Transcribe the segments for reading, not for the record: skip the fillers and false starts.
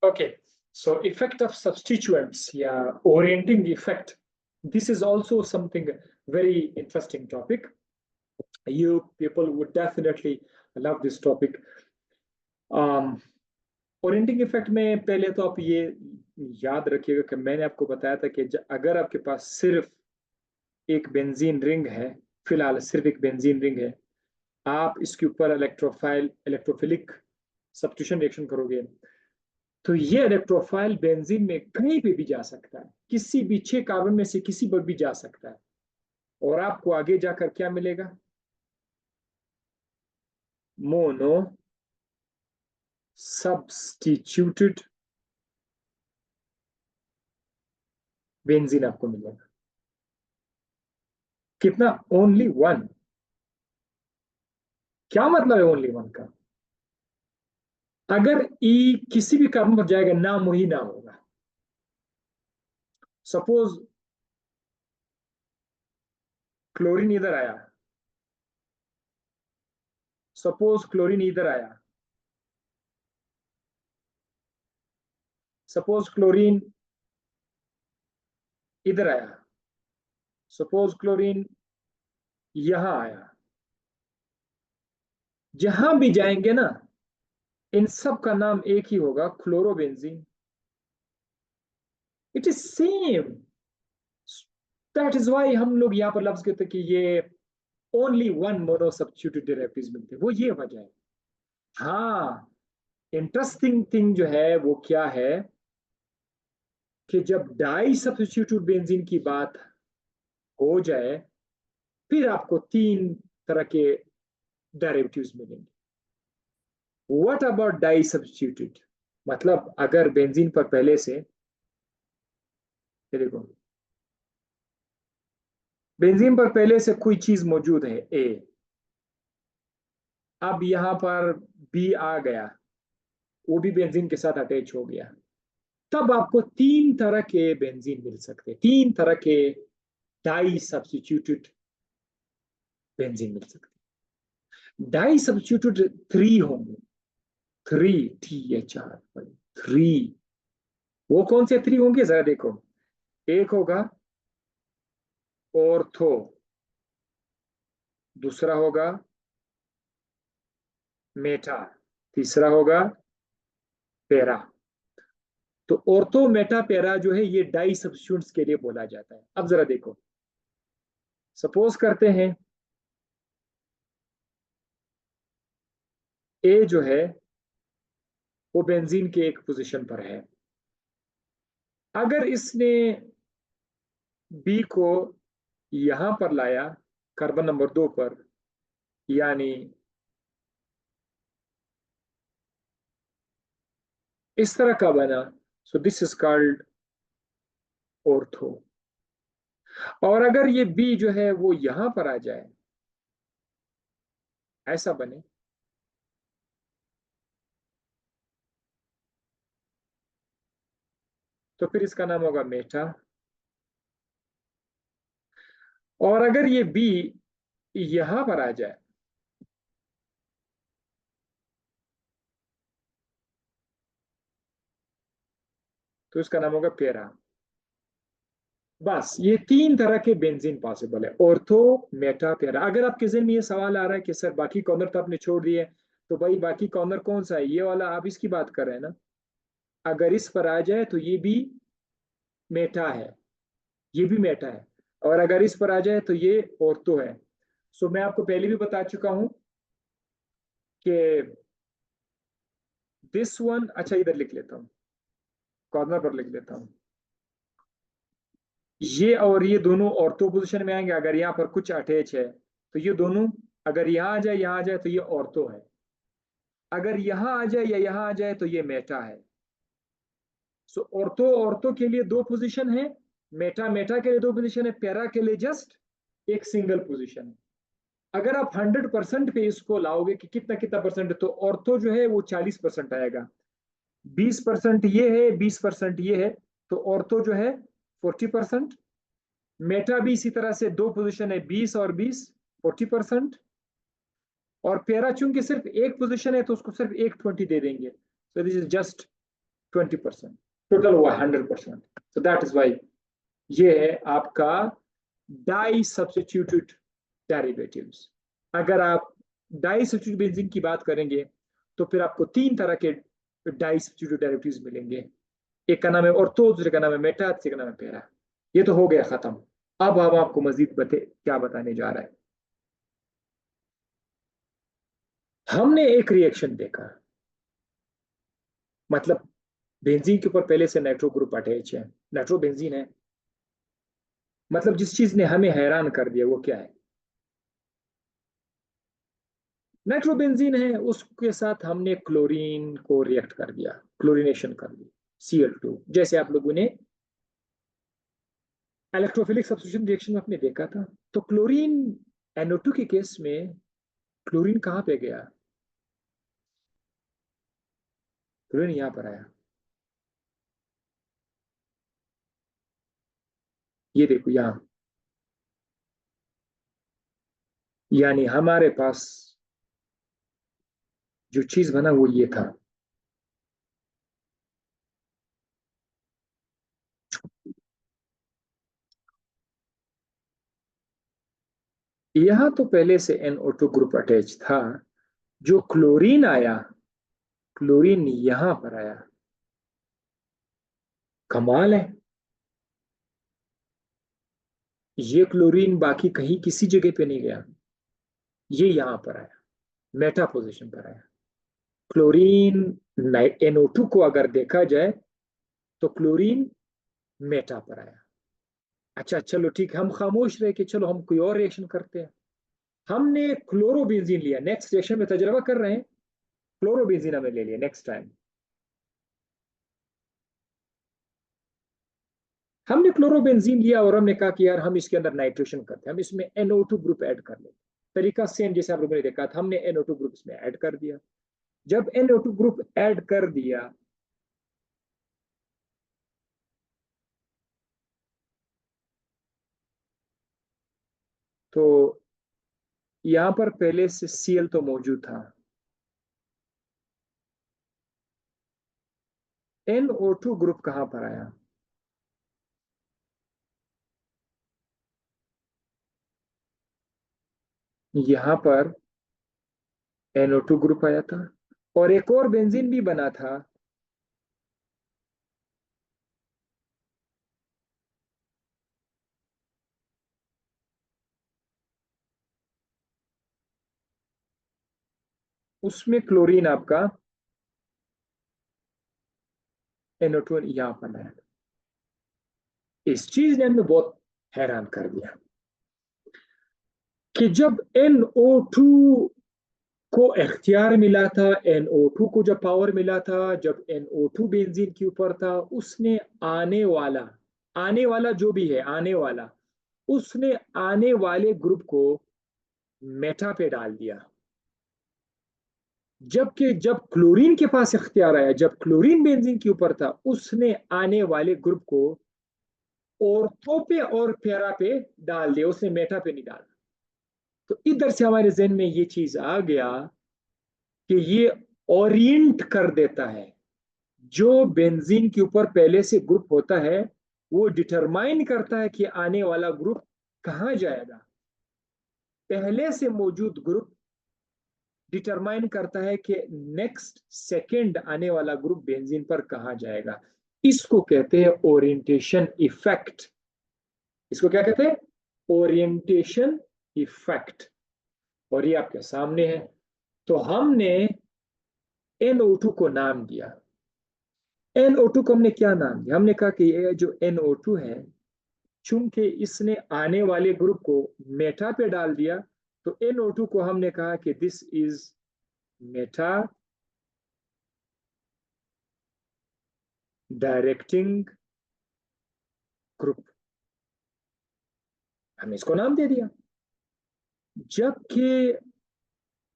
Okay, so effect of substituents, yeah, orienting effect. This is also something very interesting topic. You people would definitely love this topic. Orienting effect में पहले तो आप ये याद रखिएगा कि मैंने आपको बताया था कि अगर आपके पास सिर्फ एक बेंजीन रिंग है, फिलहाल सिर्फ एक बेंजीन रिंग है, आप इसके ऊपर इलेक्ट्रोफिलिक सब्स्टिट्यूशन रिएक्शन करोगे तो ये इलेक्ट्रोफाइल बेंजीन में कहीं पे भी जा सकता है, किसी भी 6 कार्बन में से किसी पर भी जा सकता है, और आपको आगे जाकर क्या मिलेगा? मोनो सब्स्टिट्यूटेड बेंजीन आपको मिलेगा। कितना? ओनली 1। क्या मतलब है ओनली 1 का? अगर ई किसी भी कार्बन पर जाएगा नाम वही नाम होगा। सपोज क्लोरीन इधर आया, सपोज क्लोरीन इधर आया, सपोज क्लोरीन इधर आया, सपोज क्लोरीन यहां आया, जहां भी जाएंगे ना इन सब का नाम एक ही होगा, chlorobenzene. It is same. That is why हम लोग यहां पर लफ्ज कहते कि ये ओनली 1 मोनो सब्स्टिट्यूटेड डेरिवेटिव्स मिलते हैं, वो ये वजह है। हाँ, इंटरेस्टिंग थिंग जो है वो क्या है कि जब डाई सब्स्टिट्यूटेड बेंजीन की बात हो जाए फिर आपको 3 तरह के डेरिवेटिव्स मिलेंगे। What about di substituted? मतलब अगर बेंजीन पर पहले से, देखो बेंजीन पर पहले से कोई चीज मौजूद है ए, अब यहां पर बी आ गया, वो भी बेंजीन के साथ अटैच हो गया, तब आपको 3 तरह के बेंजीन मिल सकते हैं, 3 तरह के डाई सब्स्टिट्यूटेड बेंजीन मिल सकते हैं। डाई सब्स्टिट्यूटेड 3 होंगे, 3 वो कौन से 3 होंगे जरा देखो। एक होगा ऑर्थो, दूसरा होगा मेटा, तीसरा होगा पेरा। तो ऑर्थो मेटा पेरा जो है ये डाई सब्स्टिट्यूट्स के लिए बोला जाता है। अब जरा देखो, सपोज करते हैं ए जो है वो बेंजीन के एक पोजीशन पर है, अगर इसने बी को यहां पर लाया कार्बन नंबर 2 पर, यानी इस तरह का बना, so this is called ortho. और अगर ये बी जो है वो यहां पर आ जाए, ऐसा बने, तो फिर इसका नाम होगा मेटा। और अगर ये बी यहां पर आ जाए, तो इसका नाम होगा पेरा। बस ये 3 तरह के बेंजीन पॉसिबल है, ऑर्थो मेटा पेरा। अगर आपके जहन में ये सवाल आ रहा है कि सर बाकी कॉर्नर तो आपने छोड़ दिए, तो भाई बाकी कॉर्नर कौन सा है? ये वाला, आप इसकी बात कर रहे हैं ना? अगर इस पर आ जाए तो ये भी मेटा है, ये भी मेटा है, और अगर इस पर आ जाए तो ये ऑर्थो है। सो मैं आपको पहले भी बता चुका हूं कि दिस वन, अच्छा इधर लिख लेता हूं, कॉर्नर पर लिख लेता हूं, ये और ये दोनों ऑर्थो पोजीशन में आएंगे। अगर यहाँ पर कुछ अटैच है तो ये दोनों, अगर यहाँ आ जाए यहाँ आ जाए तो ये ऑर्थो है, अगर यहाँ आ जाए या यहाँ आ जाए तो ये मेटा है। सो ऑर्थो ऑर्थो के लिए 2 पोजीशन है, मेटा मेटा के लिए 2 पोजीशन है, पैरा के लिए जस्ट एक सिंगल पोजीशन है। अगर आप 100% पे इसको लाओगे कि कितना कितना परसेंट है, तो ऑर्थो जो है वो 40% आएगा, 20% ये है, 20% ये है, तो ऑर्थो जो है 40%। मेटा भी इसी तरह से 2 पोजीशन है, 20 और 20, 40%। और पेरा चूंकि सिर्फ एक पोजीशन है तो उसको सिर्फ एक 20 दे देंगे, so this is just 20%, total हुआ 100%। तो दैट इज वाई ये है आपका डाई सब्स्टिट्यूटेड डेरिवेटिव्स। अगर आप डाई सब्स्टिट्यूटेड बेंजीन की बात करेंगे तो फिर आपको 3 तरह के डाई सब्स्टिट्यूटेड डेरिवेटिव्स मिलेंगे। एक का नाम है ऑर्थो, दूसरे का नाम है मेटा, तीसरे का नाम है पैरा। ये तो हो गया खत्म। अब हम आपको मजीद क्या बताने जा रहा है। हमने एक रिएक्शन देखा, मतलब बेंजीन के ऊपर पहले से नाइट्रो ग्रुप अटैच है, नाइट्रो बेंजीन है। मतलब जिस चीज ने हमें हैरान कर दिया वो क्या है, नाइट्रोबेंजीन है, उसके साथ हमने क्लोरीन को रिएक्ट कर दिया, क्लोरीनेशन कर दी, Cl2। जैसे आप लोगों ने इलेक्ट्रोफिलिक सब्स्टिट्यूशन रिएक्शन में आपने देखा था। तो क्लोरीन NO2 के केस में क्लोरीन कहां पे गया, क्लोरीन यहां पर आया। ये देखो यहां, यानी हमारे पास जो चीज बना वो ये था। यहां तो पहले से NO2 ग्रुप अटैच था, जो क्लोरीन आया, क्लोरीन यहां पर आया। कमाल है, ये क्लोरीन बाकी कहीं किसी जगह पे नहीं गया, ये यहां पर आया, मेटा पोजीशन पर आया। क्लोरीन NO2 को अगर देखा जाए तो क्लोरीन मेटा पर आया। अच्छा चलो ठीक है, हम खामोश रहे कि चलो हम कोई और रिएक्शन करते हैं। हमने क्लोरोबेंजीन लिया, नेक्स्ट रिएक्शन में तजर्बा कर रहे हैं, क्लोरोबेंजीन हमें ले लिया नेक्स्ट टाइम। हमने क्लोरोबेंजीन लिया और हमने कहा कि यार हम इसके अंदर नाइट्रेशन करते हैं, हम इसमें NO2 ग्रुप ऐड कर लेते। तरीका सेम जैसे आप लोगों ने देखा था, हमने NO2 ग्रुप इसमें ऐड कर दिया। जब NO2 ग्रुप ऐड कर दिया तो यहां पर पहले से Cl तो मौजूद था। NO2 ग्रुप कहां पर आया, यहां पर NO2 ग्रुप आया था। और एक और बेंजीन भी बना था, उसमें क्लोरीन आपका NO2 यहां पर आया। इस चीज ने हमें बहुत हैरान कर दिया कि जब NO2 को इख्तियार मिला था, NO2 को जब पावर मिला था, जब NO2 बेंजीन के ऊपर था, उसने आने वाला जो भी है आने वाला, उसने आने वाले ग्रुप को मेटा पे डाल दिया। जबकि जब क्लोरीन के पास इख्तियार आया, जब क्लोरीन बेंजीन के ऊपर था, उसने आने वाले ग्रुप को ऑर्थो पे और पैरा पे डाल दिया, उसने मेटा पे नहीं डाला। तो इधर से हमारे जहन में ये चीज आ गया कि ये ओरिएंट कर देता है, जो बेंजीन के ऊपर पहले से ग्रुप होता है वो डिटरमाइन करता है कि आने वाला ग्रुप कहां जाएगा। पहले से मौजूद ग्रुप डिटरमाइन करता है कि नेक्स्ट सेकंड आने वाला ग्रुप बेंजीन पर कहां जाएगा। इसको कहते हैं ओरिएंटेशन इफेक्ट। इसको क्या कहते हैं, ओरिएंटेशन इफेक्ट। और ये आपके सामने है। तो हमने NO2 को नाम दिया। NO2 को हमने क्या नाम दिया, हमने कहा कि ये जो NO2 है, चूंकि इसने आने वाले ग्रुप को मेटा पे डाल दिया, तो NO2 को हमने कहा कि this is Meta directing group, हमने इसको नाम दे दिया। जबकि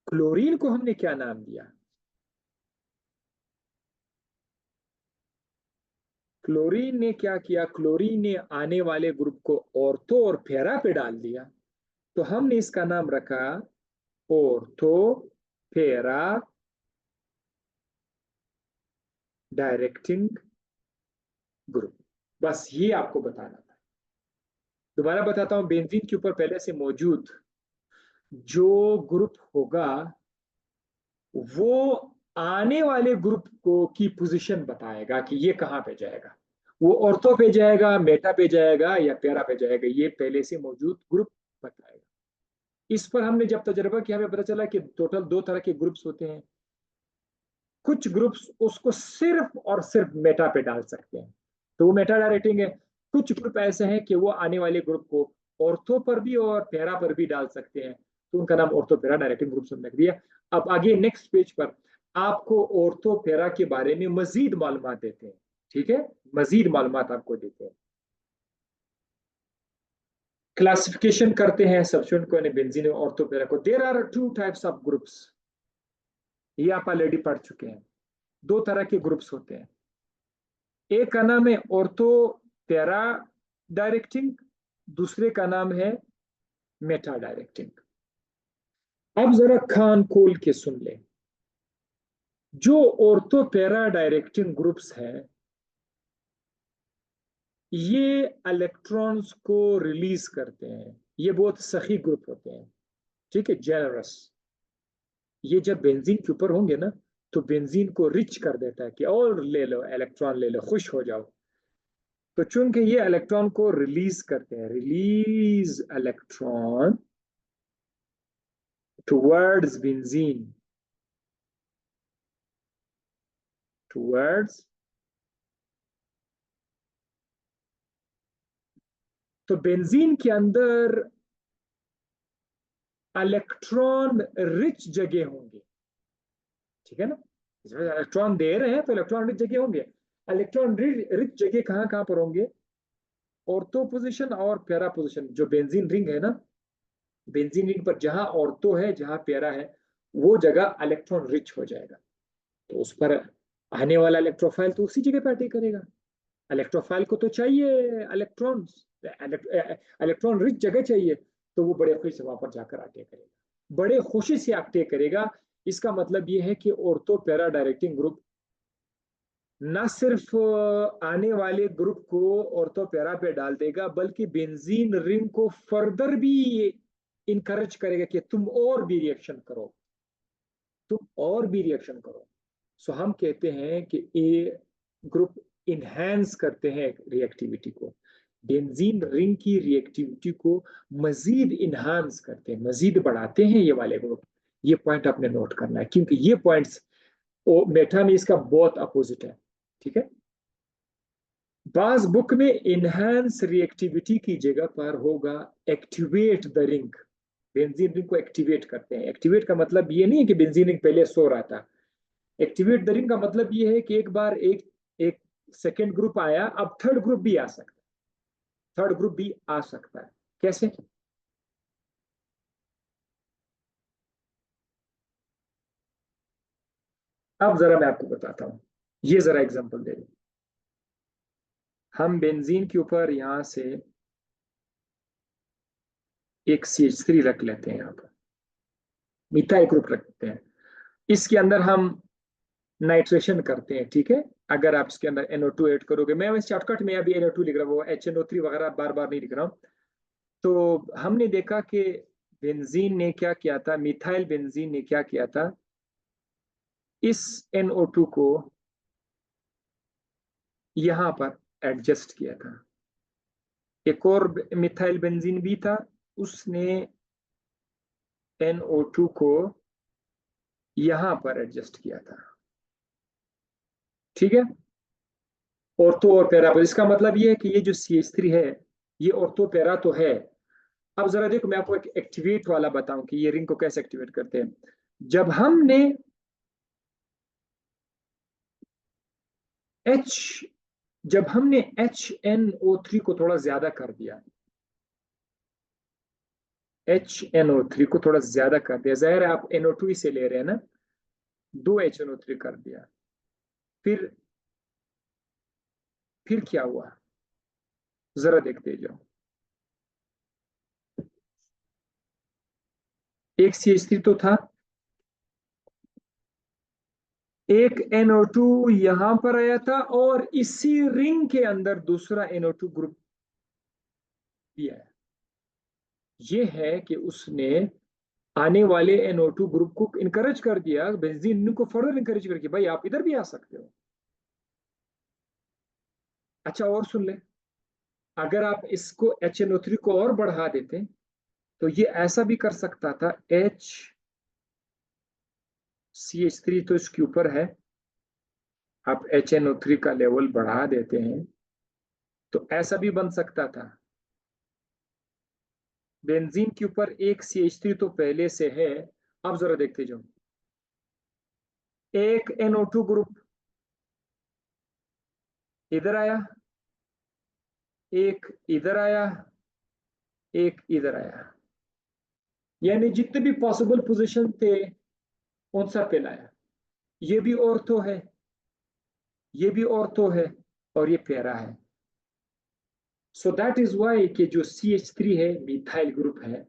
क्लोरीन को हमने क्या नाम दिया, क्लोरीन ने क्या किया, क्लोरीन ने आने वाले ग्रुप को ऑर्थो और पैरा पे डाल दिया। तो हमने इसका नाम रखा ऑर्थो पैरा डायरेक्टिंग ग्रुप। बस ये आपको बताना था। दोबारा बताता हूं, बेंजीन के ऊपर पहले से मौजूद जो ग्रुप होगा वो आने वाले ग्रुप को की पोजीशन बताएगा कि ये कहां पे जाएगा। वो ऑर्थो पे जाएगा, मेटा पे जाएगा या पैरा पे जाएगा, ये पहले से मौजूद ग्रुप बताएगा। इस पर हमने जब तजर्बा किया हमें पता चला कि टोटल दो तरह के ग्रुप्स होते हैं। कुछ ग्रुप्स उसको सिर्फ और सिर्फ मेटा पे डाल सकते हैं, तो वो मेटा डायरेक्टिंग है। कुछ ग्रुप ऐसे हैं कि वो आने वाले ग्रुप को ऑर्थो पर भी और पैरा पर भी डाल सकते हैं, तो उनका नाम ऑर्थो पैरा डायरेक्टिंग ग्रुप हमने दिया। अब आगे नेक्स्ट पेज पर आपको ऑर्थो पैरा के बारे में मजीद मालूमात देते हैं। ठीक है, मजीद मालूमात आपको देते हैं। क्लासिफिकेशन करते हैं सब्स्टिट्यूएंट को, बेंजीन और ऑर्थो पैरा को। There are two types of groups, ये आप ऑलरेडी पढ़ चुके हैं। दो तरह के ग्रुप्स होते हैं, एक का नाम है ऑर्थो पैरा डायरेक्टिंग, दूसरे का नाम है मेटा डायरेक्टिंग। अब जरा कान खोल के सुन ले। जो ऑर्थो पैरा डायरेक्टिंग ग्रुप्स हैं ये इलेक्ट्रॉन्स को रिलीज करते हैं, ये बहुत सही ग्रुप होते हैं। ठीक है, जेनरस। ये जब बेंजीन के ऊपर होंगे ना तो बेंजीन को रिच कर देता है कि और ले लो इलेक्ट्रॉन, ले लो, खुश हो जाओ। तो चूंकि ये इलेक्ट्रॉन को रिलीज करते हैं, release electron towards benzene, towards, तो बेंजीन के अंदर इलेक्ट्रॉन रिच जगह होंगे। ठीक है ना, इसमें इलेक्ट्रॉन दे रहे हैं तो इलेक्ट्रॉन रिच जगह होंगे। इलेक्ट्रॉन रिच जगह कहां कहां पर होंगे? ऑर्थो पोजीशन और पैरा पोजीशन। जो बेंजीन रिंग है ना, बेंजीन रिंग पर जहां ऑर्थो है जहां पैरा है वो जगह इलेक्ट्रॉन रिच हो जाएगा। तो उस पर आने वाला इलेक्ट्रोफाइल तो उसी जगह पर अटैक करेगा। इलेक्ट्रोफाइल को तो चाहिए इलेक्ट्रॉन, इलेक्ट्रॉन रिच जगह चाहिए, तो वो बड़े खुशी से वहां पर जाकर अटैक करेगा, बड़े खुशी से अटैक करेगा। इसका मतलब ये है कि ऑर्थो पैरा डायरेक्टिंग ग्रुप न सिर्फ आने वाले ग्रुप को ऑर्थो पैरा पे डाल देगा बल्कि बेंजीन रिंग को फर्दर भी इनकरेज करेगा कि तुम और भी रिएक्शन करो, तुम और भी रिएक्शन करो। सो हम कहते हैं कि ये ग्रुप इनहेंस करते हैं रिएक्टिविटी को, बेंजीन रिंग की रिएक्टिविटी को मजीद इनहांस करते हैं, मजीद बढ़ाते हैं ये वाले ग्रुप। ये पॉइंट आपने नोट करना है क्योंकि ये पॉइंट्स मेटा में इसका बहुत अपोजिट है। ठीक है, बाज बुक में इनहेंस रिएक्टिविटी की जगह पर होगा activate the ring. Benzene ring को एक्टिवेट करते हैं। एक्टिवेट का मतलब ये नहीं है कि बेंजीन रिंग पहले सो रहा था। एक्टिवेट द रिंग का मतलब ये है कि एक बार एक एक सेकेंड ग्रुप आया, अब थर्ड ग्रुप भी आ सकता है, थर्ड ग्रुप भी आ सकता है। कैसे? अब जरा मैं आपको बताता हूं, ये जरा एग्जांपल दे रहे। हम बेंजीन के ऊपर यहां से एक CH3 रख लेते हैं, यहाँ पर मिथाइल ग्रुप रखते हैं, इसके अंदर हम नाइट्रेशन करते हैं। ठीक है, अगर आप इसके अंदर NO2 ऐड करोगे, मैं शॉर्टकट में अभी NO2 लिख रहा हूँ, HNO3 वगैरह बार बार नहीं लिख रहा हूँ। तो हमने देखा कि बेंजीन ने क्या किया था, मिथाइल बेंजीन ने क्या किया था, इस NO2 को यहां पर एडजस्ट किया था। एक और मिथाइल बेंजीन भी था, उसने NO2 को यहां पर एडजस्ट किया था। ठीक है, ऑर्थो और पैरा पर। इसका मतलब ये है कि ये जो CH3 है ये ऑर्थो पैरा तो है। अब जरा देखो, मैं आपको एक एक्टिवेट वाला बताऊं कि ये रिंग को कैसे एक्टिवेट करते हैं। जब हमने H जब हमने HNO3 को थोड़ा ज्यादा कर दिया, HNO3 को थोड़ा ज्यादा कर दिया, जाहिर है आप NO2 से ले रहे हैं ना, 2 HNO3 कर दिया, फिर फिर क्या हुआ जरा देखते जाओ। एक CH3 तो था, एक NO2 यहां पर आया था और इसी रिंग के अंदर दूसरा NO2 ग्रुप भी आया। ये है कि उसने आने वाले NO2 ग्रुप को इनकरेज कर दिया, बेंजीन को फर्दर इनकरेज करके भाई आप इधर भी आ सकते हो। अच्छा और सुन ले, अगर आप इसको HNO3 को और बढ़ा देते तो ये ऐसा भी कर सकता था, HCH3 तो इसके ऊपर है, आप HNO3 का लेवल बढ़ा देते हैं तो ऐसा भी बन सकता था। बेंजीन के ऊपर एक CH3 तो पहले से है। अब जरा देखते जाओ, एक NO2 ग्रुप इधर आया, एक इधर आया, एक इधर आया, यानी जितने भी पॉसिबल पोजीशन थे उन सब पे लाया। ये भी ऑर्थो है, ये भी ऑर्थो है, और ये पैरा है। सो दैट इज वाई कि जो CH3 है मिथाइल ग्रुप है।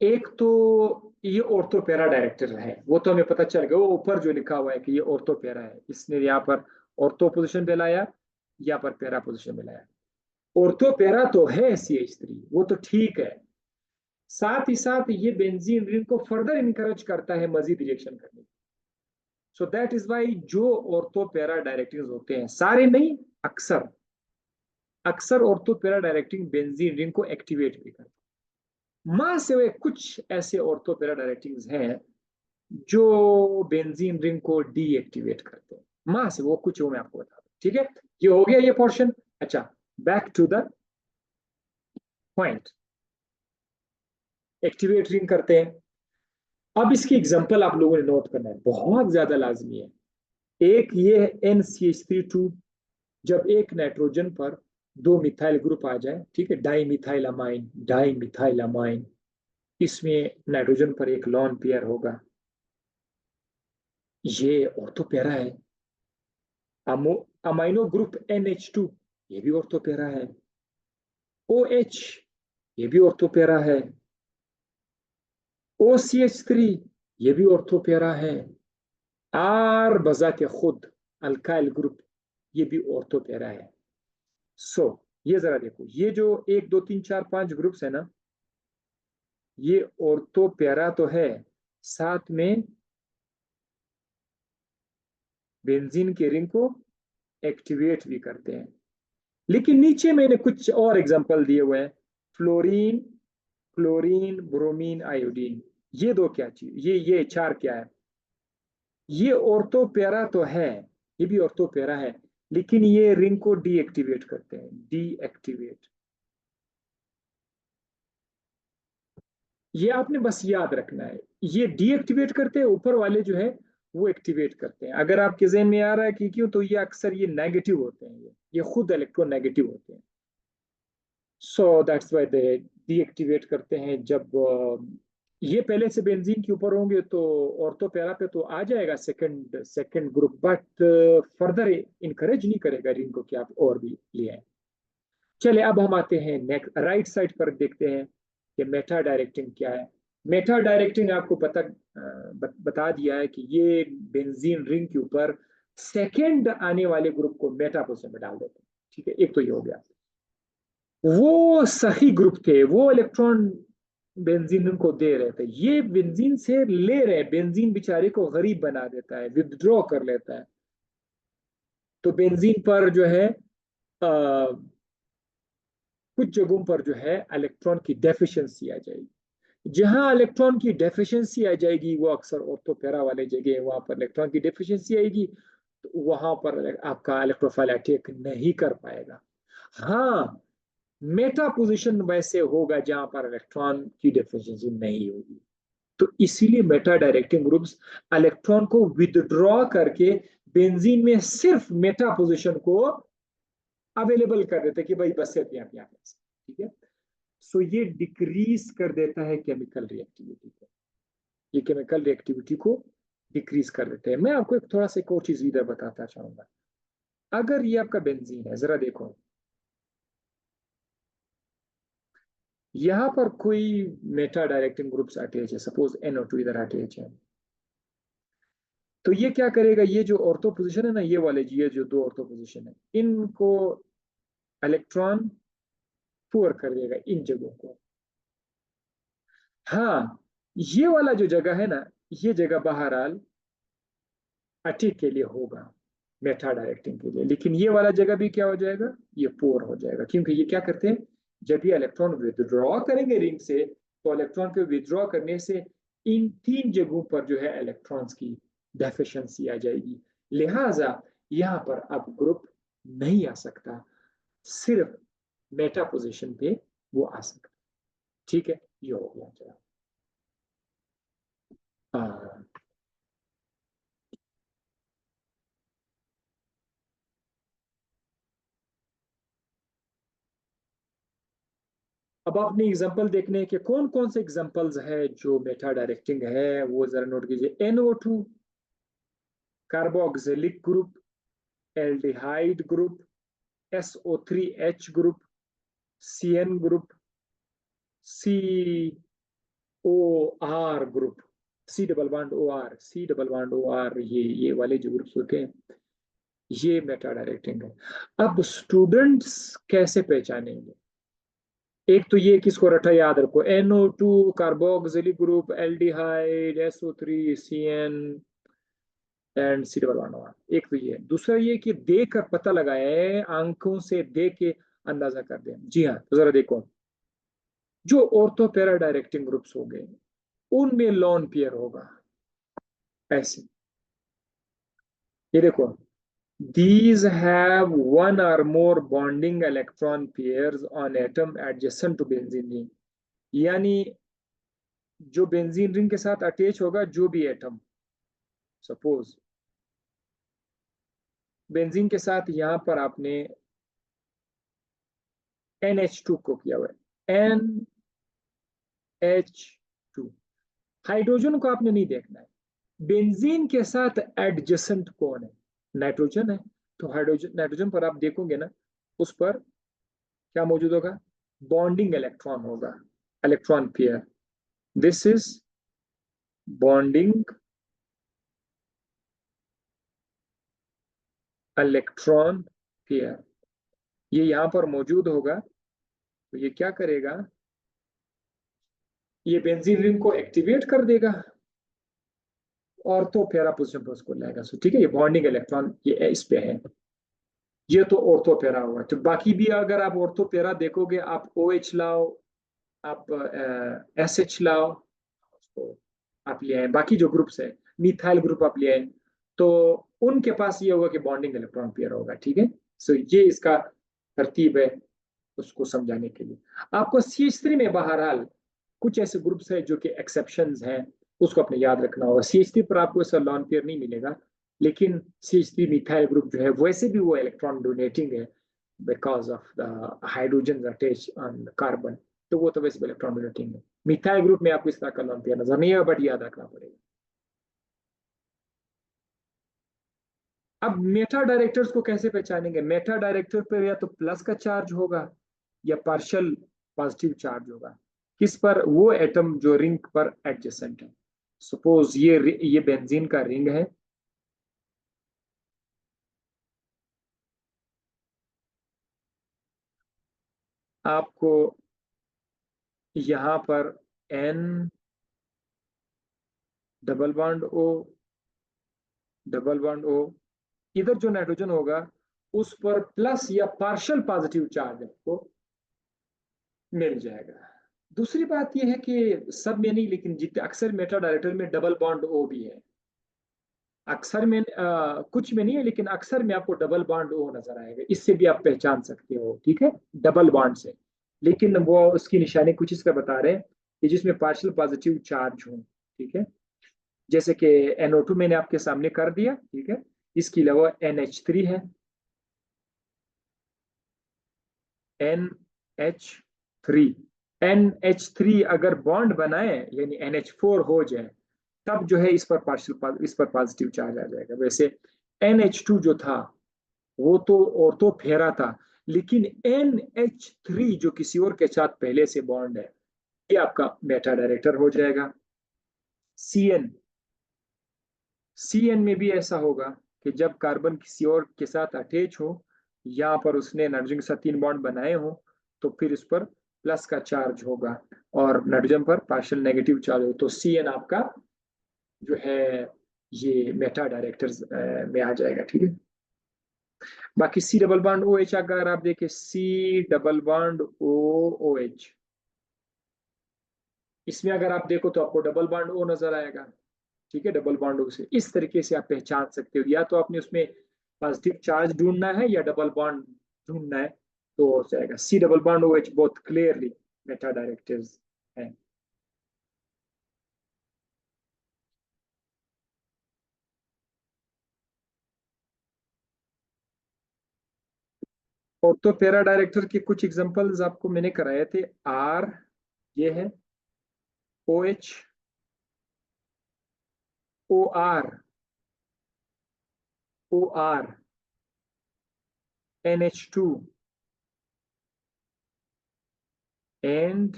एक तो ये ऑर्थो पैरा डायरेक्टर है, वो तो हमें पता चल गया, वो ऊपर जो लिखा हुआ है कि ये ऑर्थो पैरा है, इसने यहाँ पर ऑर्थो पोजिशन पे लाया, यहाँ पर पैरा पोजिशन पे लाया। ऑर्थो पैरा तो है CH3, वो तो ठीक है। साथ ही साथ ये बेंजीन रिंग को फर्दर इनकरेज करता है मजीद रिएक्शन करने की। सो दैट इज वाई जो ऑर्थो पैरा डायरेक्टिव होते हैं, सारे नहीं, अक्सर अक्सर ortho para directing benzene ring को एक्टिवेट भी करते हैं। मां से वे कुछ ऐसे ऑर्थो पैरा डायरेक्टिव हैं जो बेंजीन रिंग को डीएक्टिवेट करते हैं। मां से वो कुछ, वो मैं आपको बता दूं, ठीक है। ये हो गया ये पोर्शन। अच्छा, back to the point. Activate ring करते हैं। अब इसकी एग्जांपल आप लोगों ने नोट करना है, बहुत ज्यादा लाजमी है। एक ये है NCH3 जब एक नाइट्रोजन पर दो मिथाइल ग्रुप आ जाए, ठीक है, di methyl amine, di methyl amine, इसमें नाइट्रोजन पर एक लॉन पेयर होगा, ये ऑर्थो पैरा है। अमाइनो ग्रुप NH2, ये भी ऑर्थो पैरा है। OH, ये भी ऑर्थो पैरा है। OCH3, ये भी ऑर्थो पैरा है। आर बजाते खुद अल्काइल ग्रुप, ये भी ऑर्थो पैरा है। सो ये जरा देखो, ये जो 1 2 3 4 5 ग्रुप्स है ना, ये ऑर्थो पैरा तो है, साथ में बेंजीन के रिंग को एक्टिवेट भी करते हैं। लेकिन नीचे मैंने कुछ और एग्जांपल दिए हुए हैं, फ्लोरीन, क्लोरीन, ब्रोमीन, आयोडीन, ये दो क्या चीज, ये चार क्या है, ये ऑर्थो पैरा तो है, ये भी ऑर्थो पैरा है, लेकिन ये रिंग को डीएक्टिवेट करते हैं, डीएक्टिवेट। ये आपने बस याद रखना है, ये डीएक्टिवेट करते हैं, ऊपर वाले जो है वो एक्टिवेट करते हैं। अगर आपके जहन में आ रहा है कि क्यों, तो ये अक्सर ये नेगेटिव होते हैं, ये खुद इलेक्ट्रो नेगेटिव होते हैं। So that's why they deactivate करते हैं। जब ये पहले से बेंजीन के ऊपर होंगे तो ऑर्थो पैरा पे तो आ जाएगा second second group, but further encourage नहीं करेगा रिंग को कि आप और भी ले आए। चले अब हम आते हैं नेक्स्ट राइट साइड पर, देखते हैं कि मेटा डायरेक्टिंग क्या है। मेटा डायरेक्टिंग आपको बता दिया है कि ये बेंजीन रिंग के ऊपर सेकंड आने वाले ग्रुप को मेटा पोजीशन में डाल देते हैं, ठीक है। एक तो ये हो गया, वो सही ग्रुप थे, वो इलेक्ट्रॉन बेंजीन को दे रहे थे, ये बेंजीन से ले रहे, बेंजीन बेचारे को गरीब बना देता है, विदड्रॉ कर लेता है। तो बेंजीन पर जो है कुछ जगहों पर जो है इलेक्ट्रॉन की डेफिशिएंसी आ जाएगी। जहां इलेक्ट्रॉन की डेफिशिएंसी आ जाएगी, वो अक्सर ऑर्थो पैरा वाले जगह, वहां पर इलेक्ट्रॉन की डेफिशिएंसी आएगी, तो वहां पर आपका इलेक्ट्रोफाइल अटैक नहीं कर पाएगा। हाँ, मेटा पोजीशन वैसे होगा जहां पर इलेक्ट्रॉन की डेफिशिएंसी नहीं होगी। तो इसीलिए मेटा डायरेक्टिंग ग्रुप्स इलेक्ट्रॉन को विदड्रॉ करके बेंजीन में सिर्फ मेटा पोजीशन को अवेलेबल कर देते कि भाई बस सिर्फ यहाँ पे, ठीक है। सो ये डिक्रीज कर देता है केमिकल रिएक्टिविटी को, ये केमिकल रिएक्टिविटी को डिक्रीज कर देते हैं। मैं आपको एक थोड़ा सा एक और चीज इधर बताता चाहूंगा। अगर ये आपका बेंजीन है, जरा देखो, यहाँ पर कोई मेटा डायरेक्टिंग ग्रुप्स अटैच है, सपोज NO2 इधर अटैच है, तो ये क्या करेगा, ये जो ऑर्थो पोजीशन है ना, ये वाले ये जो दो ऑर्थो पोजीशन है, इनको इलेक्ट्रॉन पुअर कर देगा इन जगहों को। हाँ, ये वाला जो जगह है ना, ये जगह बहरहाल अटैक के लिए होगा, मेटा डायरेक्टिंग के लिए, लेकिन ये वाला जगह भी क्या हो जाएगा, ये पोर हो जाएगा, क्योंकि ये क्या करते हैं, जब ये इलेक्ट्रॉन विदड्रॉ करेंगे रिंग से, तो इलेक्ट्रॉन को विदड्रॉ करने से इन तीन जगहों पर जो है इलेक्ट्रॉन्स की डेफिशिएंसी आ जाएगी, लिहाजा यहाँ पर अब ग्रुप नहीं आ सकता, सिर्फ मेटा पोजीशन पे वो आ सकता। ठीक है, ये हो गया चला। हाँ, अब आपने एग्जांपल देखने के कौन कौन से एग्जांपल्स है जो मेटा डायरेक्टिंग है, वो जरा नोट कीजिए। NO2 carboxylic group, aldehyde group, SO3H group, CN group, COR group, C double bond OR, C double bond OR, ये वाले जो ग्रुप्स होते हैं, ये मेटा डायरेक्टिंग है। अब स्टूडेंट्स कैसे पहचानेंगे, एक तो ये किसको रटा याद रखो, NO2 carboxylic group, aldehyde, SO3, CN and C double bond OR, एक तो ये। दूसरा ये कि देख कर पता लगाए, आंखों से देख के अंदाजा कर दें। जी हाँ, तो जरा देखो, जो ऑर्थो पैरा डायरेक्टिंग ग्रुप्स हो गए, उनमें लॉन पेयर होगा ऐसे, ये देखो, these have one or more bonding electron pairs on atom adjacent to benzene ring, यानी जो बेंजीन रिंग के साथ अटैच होगा जो भी एटम, सपोज बेंजीन के साथ यहां पर आपने NH2 को किया हुआ है, NH2, हाइड्रोजन को आपने नहीं देखना है, बेंजीन के साथ एडजेसेंट कौन है, नाइट्रोजन है, तो हाइड्रोजन नाइट्रोजन पर आप देखोगे ना, उस पर क्या मौजूद होगा, बॉन्डिंग इलेक्ट्रॉन होगा, electron pair, this is bonding electron pair, ये यहां पर मौजूद होगा, तो ये क्या करेगा, ये बेंजीन रिंग को एक्टिवेट कर देगा और तो पैरा पोजिशन पर उसको लाएगा। सो ठीक है, ये बॉन्डिंग इलेक्ट्रॉन ये इस पे है, ये तो ऑर्थो पैरा हुआ। तो बाकी भी अगर आप ऑर्थो पैरा देखोगे, आप OH लाओ, आप SH लाओ, तो आप ले आए, बाकी जो ग्रुप्स है, मिथाइल ग्रुप आप ले आए, तो उनके पास ये होगा कि बॉन्डिंग इलेक्ट्रॉन पेयर होगा। ठीक है, सो ये इसका तरतीब है उसको समझाने के लिए। आपको CH3 में बहरहाल कुछ ऐसे ग्रुप्स है जो कि एक्सेप्शंस हैं, उसको अपने याद रखना होगा। CH3 पर आपको ऐसा लॉन पेयर नहीं मिलेगा, लेकिन CH3 मिथाइल ग्रुप जो है वैसे भी वो इलेक्ट्रॉन डोनेटिंग है, because of the hydrogen attach on carbon, तो वो तो वैसे भी इलेक्ट्रॉन डोनेटिंग है। मिथाइल ग्रुप में आपको इस तरह का लॉन पेयर नजर नहीं आएगा, बट याद रखना पड़ेगा। अब मेटा डायरेक्टर्स को कैसे पहचानेंगे, मेटा डायरेक्टर पर या तो प्लस का चार्ज होगा या पार्शियल पॉजिटिव चार्ज होगा, किस पर, वो एटम जो रिंग पर एडजेसेंट है। सपोज ये बेंजीन का रिंग है, आपको यहां पर N double bond O double bond O, इधर जो नाइट्रोजन होगा उस पर प्लस या पार्शियल पॉजिटिव चार्ज आपको मिल जाएगा। दूसरी बात यह है कि सब में नहीं, लेकिन जितने अक्सर मेटा डायरेक्टर में डबल बॉन्ड O भी है, अक्सर में कुछ में नहीं है, लेकिन अक्सर में आपको डबल बॉन्ड O नजर आएगा, इससे भी आप पहचान सकते हो। ठीक है, डबल बॉन्ड से, लेकिन वो उसकी निशानी कुछ इसका बता रहे हैं कि जिसमें पार्शियल पॉजिटिव चार्ज हो। ठीक है, जैसे कि NO2 मैंने आपके सामने कर दिया। ठीक है, इसके अलावा NH3 है, NH3, NH3 अगर बॉन्ड बनाए यानी NH4 हो जाए, तब जो है इस पर पॉजिटिव चार्ज आ जाएगा। वैसे NH2 जो था वो तो ऑर्थो फेरा था, लेकिन NH3 जो किसी और के साथ पहले से बॉन्ड है, ये आपका मेटा डायरेक्टर हो जाएगा। CN CN में भी ऐसा होगा कि जब कार्बन किसी और के साथ अटैच हो, यहाँ पर उसने नाइट्रोजन के साथ 3 बॉन्ड बनाए हो, तो फिर इस पर प्लस का चार्ज होगा और नाइट्रोजन पर पार्शियल नेगेटिव चार्ज हो, तो CN आपका जो है ये मेटा डायरेक्टर्स में आ जाएगा। ठीक है। बाकी C डबल बॉन्ड OH अगर आप देखें, C डबल बॉन्ड OH, इसमें अगर आप देखो तो आपको डबल बॉन्ड O नजर आएगा। ठीक है, डबल बॉन्ड O से इस तरीके से आप पहचान सकते हो, या तो आपने उसमें पॉजिटिव चार्ज ढूंढना है या डबल बॉन्ड ढूंढना है, तो हो जाएगा। C डबल बॉन्ड OH बहुत क्लियरली मेटा डायरेक्टर्स है। और तो पैरा डायरेक्टर के कुछ एग्जांपल्स आपको मैंने कराए थे। R ये है, OH, OR, OR, NH2 and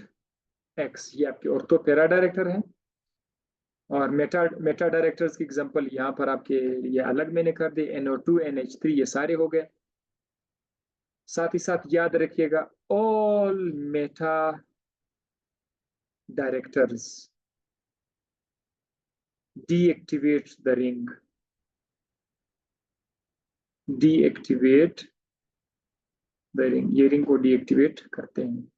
X, ये आपके ऑर्थो पैरा डायरेक्टर हैं। और मेटा मेटा डायरेक्टर्स की एग्जांपल यहाँ पर आपके ये अलग मैंने कर दी, NO2, NH3, ये सारे हो गए। साथ ही साथ याद रखिएगा, all Meta directors deactivate the ring, deactivate the ring, ये रिंग को डीएक्टिवेट करते हैं।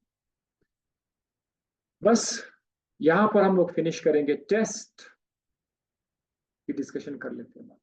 बस यहां पर हम लोग फिनिश करेंगे, टेस्ट की डिस्कशन कर लेते हैं।